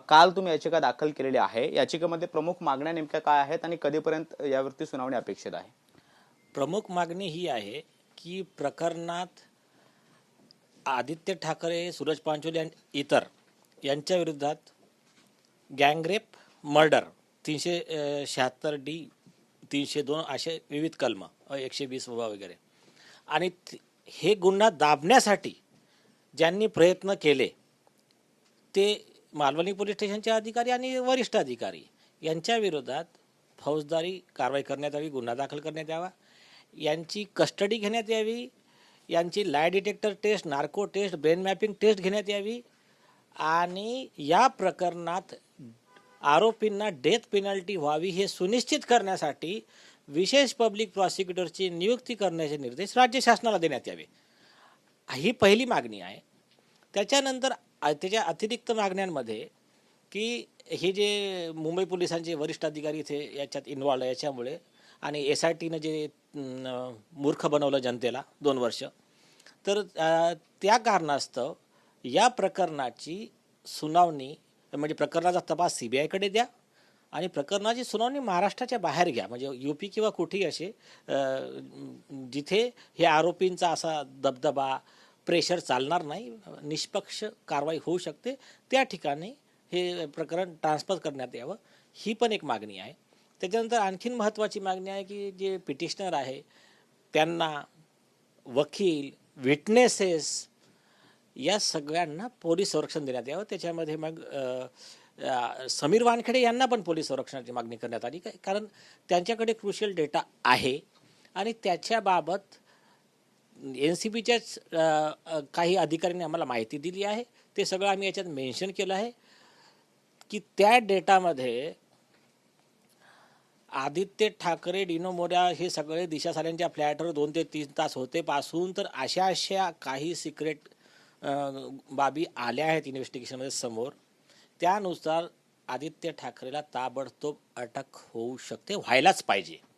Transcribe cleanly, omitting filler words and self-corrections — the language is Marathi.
काल तुम्ही याचिका दाखल केलेली आहे. याचिकेमध्ये प्रमुख मागण्या नेमक्या काय आहेत आणि कधीपर्यंत यावरती सुनावणी अपेक्षित आहे? प्रमुख मागणी ही आहे की प्रकरणात आदित्य ठाकरे, सूरज पांचोली आणि इतर यांच्या विरोधात गँगरेप, मर्डर 376D, 302 असे विविध कलम, 120 वगैरे, आणि हे गुन्हा दाबण्यासाठी ज्यांनी प्रयत्न केले ते मालवणी पोलीस स्टेशनचे अधिकारी आणि वरिष्ठ अधिकारी यांच्या विरोधात फौजदारी कारवाई करण्यात यावी, गुन्हा दाखल करण्यात यावा, यांची कस्टडी घेण्यात यावी, यांची lie detector test, narco test, brain mapping test घेण्यात यावी आणि या प्रकरणात आरोपींना डेथ पेनल्टी व्हावी हे सुनिश्चित करण्यासाठी विशेष पब्लिक प्रॉसिक्युटरची नियुक्ती करण्याचे निर्देश राज्य शासनाला देण्यात यावे. ही पहिली मागणी आहे. त्याच्यानंतर त्याच्या अतिरिक्त मागण्यांमध्ये की हे जे मुंबई पोलिसांचे वरिष्ठ अधिकारी इथे याच्यात इन्व्हॉल्व आहे याच्यामुळे आणि SITनं जे मूर्ख बनवलं जनतेला 2 वर्ष, तर त्या कारणास्तव या प्रकरणाची सुनावणी म्हणजे प्रकरणाचा तपास CBIकडे द्या आणि प्रकरणाची सुनावणी महाराष्ट्राच्या बाहेर घ्या, म्हणजे UP किंवा कुठेही असे जिथे हे आरोपींचा असा दबदबा प्रेशर चालणार नाही, निष्पक्ष कारवाई होऊ शकते, त्या ठिकाणी हे प्रकरण ट्रान्सफर करण्यात यावं, ही पण एक मागणी आहे. त्याच्यानंतर आणखीन महत्त्वाची मागणी आहे की जे पिटिशनर आहे त्यांना वकील, विटनेसेस या सगळ्यांना पोलीस संरक्षण देण्यात यावं. त्याच्यामध्ये मग समीर वानखेडे यांना पण पोलीस संरक्षणाची मागणी करण्यात आली, कारण त्यांच्याकडे क्रुशियल डेटा आहे आणि त्याच्याबाबत NCBच्याच काही अधिकाऱ्यांनी आम्हाला माहिती दिली आहे. ते सगळं आम्ही याच्यात मेन्शन केलं आहे की त्या डेटामध्ये आदित्य ठाकरे, डिनो मोऱ्या हे सगळे दिशा साल्यांच्या फ्लॅटवर 2 ते 3 तास होते पासून तर अशा काही सिक्रेट बाबी आल्या आहेत इन्व्हेस्टिगेशनमध्ये समोर. त्यानुसार आदित्य ठाकरेला ताबडतोब अटक होऊ शकते, व्हायलाच पाहिजे.